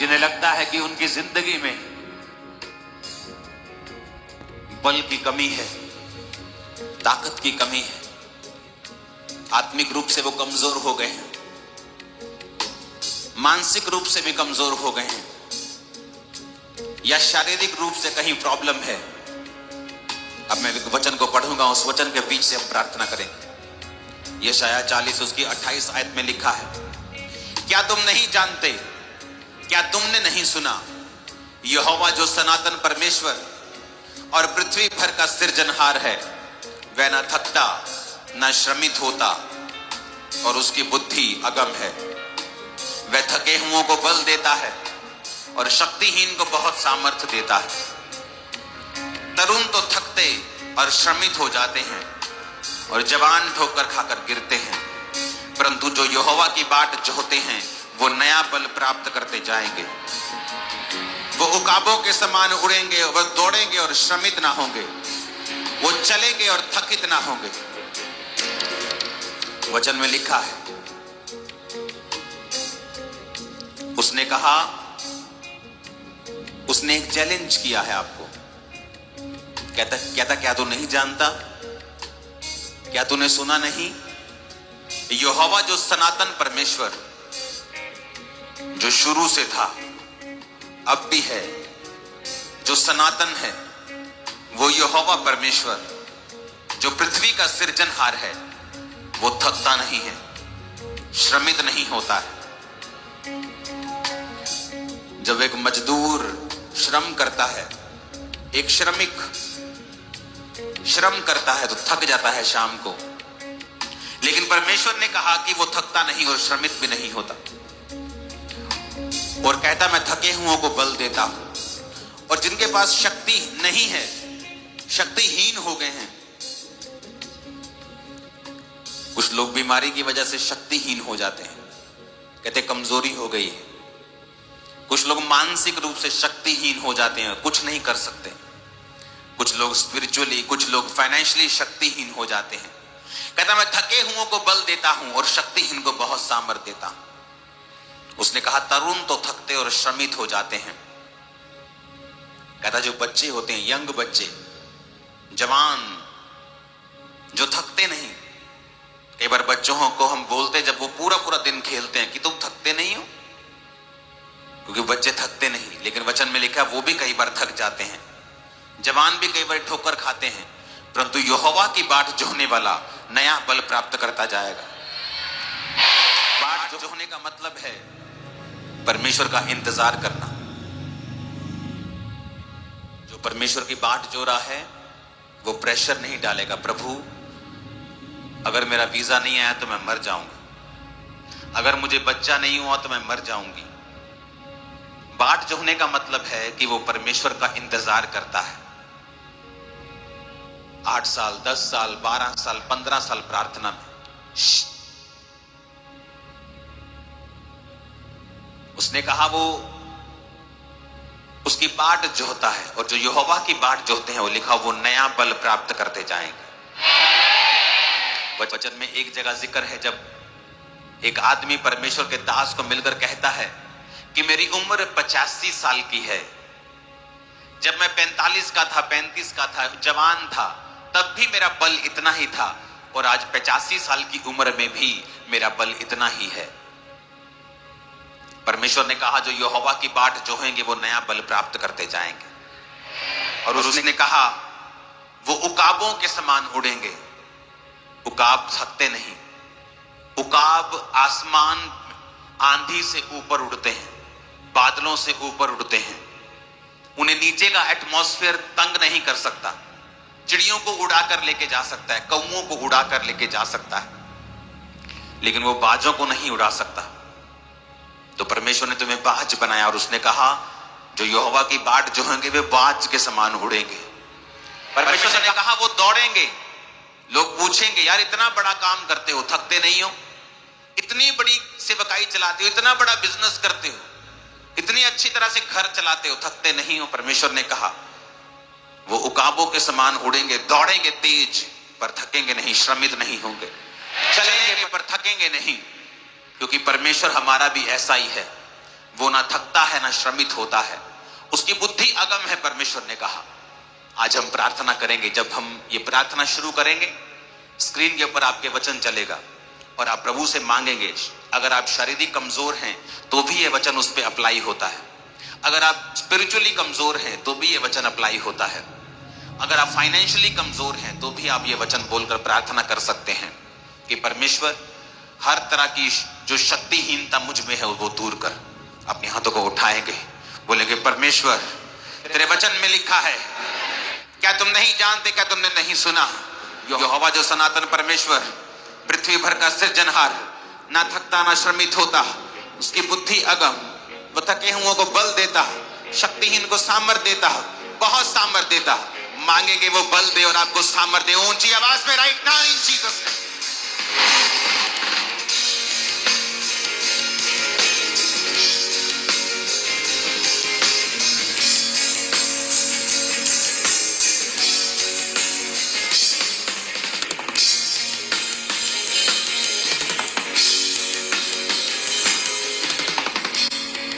जिन्हें लगता है कि उनकी जिंदगी में बल की कमी है, ताकत की कमी है, आत्मिक रूप से वो कमजोर हो गए हैं, मानसिक रूप से भी कमजोर हो गए हैं, या शारीरिक रूप से कहीं प्रॉब्लम है। अब मैं वचन को पढ़ूंगा, उस वचन के बीच से हम प्रार्थना करेंगे। यशायाह 40 उसकी 28 आयत में लिखा है, क्या तुम नहीं जानते, क्या तुमने नहीं सुना, यहोवा जो सनातन परमेश्वर और पृथ्वी भर का सृजनहार है, वह न थकता न श्रमित होता और उसकी बुद्धि अगम है। वह थके हुओं को बल देता है और शक्तिहीन को बहुत सामर्थ्य देता है। तरुण तो थकते और श्रमित हो जाते हैं और जवान ठोकर खाकर गिरते हैं, परंतु जो यहोवा की बाट जोहते हैं वो नया बल प्राप्त करते जाएंगे। वो उकाबों के समान उड़ेंगे, वो दौड़ेंगे और श्रमित ना होंगे, वो चलेंगे और थकित ना होंगे। वचन में लिखा है, उसने कहा, उसने एक चैलेंज किया है आपको। कहता क्या तू नहीं जानता, क्या तूने सुना नहीं? यहोवा जो सनातन परमेश्वर, जो शुरू से था अब भी है, जो सनातन है, वो यहोवा परमेश्वर जो पृथ्वी का सृजनहार है, वो थकता नहीं है, श्रमित नहीं होता है। जब एक मजदूर श्रम करता है, एक श्रमिक श्रम करता है तो थक जाता है शाम को, लेकिन परमेश्वर ने कहा कि वो थकता नहीं और श्रमित भी नहीं होता, और कहता मैं थके हुओं को बल देता हूं। और जिनके पास शक्ति नहीं है, शक्तिहीन हो गए हैं, कुछ लोग बीमारी की वजह से शक्तिहीन हो जाते हैं, कहते कमजोरी हो गई है। कुछ लोग मानसिक रूप से शक्तिहीन हो जाते हैं, कुछ नहीं कर सकते। कुछ लोग स्पिरिचुअली, कुछ लोग फाइनेंशियली शक्तिहीन हो जाते हैं। कहता मैं थके हुओं को बल देता हूं और शक्तिहीन को बहुत सामर्थ्य देता हूं। उसने कहा तरुण तो थकते और श्रमित हो जाते हैं। कहता जो बच्चे होते हैं, यंग बच्चे, जवान, जो थकते नहीं। कई बार बच्चों को हम बोलते जब वो पूरा पूरा दिन खेलते हैं कि तुम थकते नहीं हो, क्योंकि बच्चे थकते नहीं, लेकिन वचन में लिखा वो भी कई बार थक जाते हैं। जवान भी कई बार ठोकर खाते हैं, परंतु यहोवा की बाट जोहने वाला नया बल प्राप्त करता जाएगा। बाट जोहने का मतलब है परमेश्वर का इंतजार करना। जो परमेश्वर की बाट जो रहा है वो प्रेशर नहीं डालेगा, प्रभु अगर मेरा वीजा नहीं आया तो मैं मर जाऊंगा, अगर मुझे बच्चा नहीं हुआ तो मैं मर जाऊंगी। बाट जोहने का मतलब है कि वो परमेश्वर का इंतजार करता है। 8 साल, 10 साल, 12 साल, 15 साल प्रार्थना में उसने कहा वो उसकी बाट जोहता है, और जो यहोवा की बाट जोहते हैं वो लिखा वो नया बल प्राप्त करते जाएंगे। वचन में एक जगह जिक्र है जब एक आदमी परमेश्वर के दास को मिलकर कहता है कि मेरी उम्र 85 साल की है, जब मैं 45 का था, 35 का था, जवान था, तब भी मेरा बल इतना ही था, और आज 85 साल की उम्र में भी मेरा बल इतना ही है। परमेश्वर ने कहा जो यहोवा की बाट जोहेंगे वो नया बल प्राप्त करते जाएंगे। और उसने कहा वो उकाबों के समान उड़ेंगे। उकाब थकते नहीं, उकाब आसमान आंधी से ऊपर उड़ते हैं, बादलों से ऊपर उड़ते हैं, उन्हें नीचे का एटमॉस्फेयर तंग नहीं कर सकता। चिड़ियों को उड़ाकर लेके जा सकता है, कौओं को उड़ाकर लेके जा सकता है, लेकिन वो बाजों को नहीं उड़ा सकता। तो परमेश्वर ने तुम्हें बाज बनाया, और उसने कहा जो यहोवा की बाट जोहेंगे वे बाज के समान उड़ेंगे। परमेश्वर ने कहा वो दौड़ेंगे। लोग पूछेंगे यार इतना बड़ा काम करते हो, थकते नहीं हो, इतनी बड़ी सेवकाई चलाते हो, इतना बड़ा बिजनेस करते हो, इतनी अच्छी तरह से घर चलाते हो, थकते नहीं हो? परमेश्वर ने कहा वो उकाबों के समान उड़ेंगे, दौड़ेंगे तेज पर थकेंगे नहीं, श्रमित नहीं होंगे, चलेंगे पर थकेंगे नहीं, क्योंकि परमेश्वर हमारा भी ऐसा ही है। वो ना थकता है ना श्रमित होता है, उसकी बुद्धि अगम है, परमेश्वर ने कहा। आज हम प्रार्थना करेंगे। जब हम ये प्रार्थना शुरू करेंगे, स्क्रीन के ऊपर आपके वचन चलेगा और आप प्रभु से मांगेंगे। अगर आप शारीरिक कमजोर हैं तो भी ये वचन उस पर अप्लाई होता है। अगर आप स्पिरिचुअली कमजोर हैं तो भी ये वचन अप्लाई होता है। अगर आप फाइनेंशियली कमजोर हैं तो भी आप ये वचन बोलकर प्रार्थना कर सकते हैं कि परमेश्वर, हर तरह की जो शक्तिहीनता मुझ में है वो दूर कर। अपने हाथों को उठाएंगे, बोलेंगे परमेश्वर, तेरे वचन में लिखा है, क्या तुम नहीं जानते, क्या तुमने नहीं सुना, यहोवा जो सनातन परमेश्वर, पृथ्वी भर का सृजनहार, ना थकता ना श्रमित होता, उसकी बुद्धि अगम, वो थके हुओं को बल देता, शक्तिहीन को सामर्थ्य देता, बहुत सामर्थ्य देता। मांगेंगे वो बल दे और आपको सामर्थ्य दे। ऊंची आवाज में राइट नाउ इन जीसस।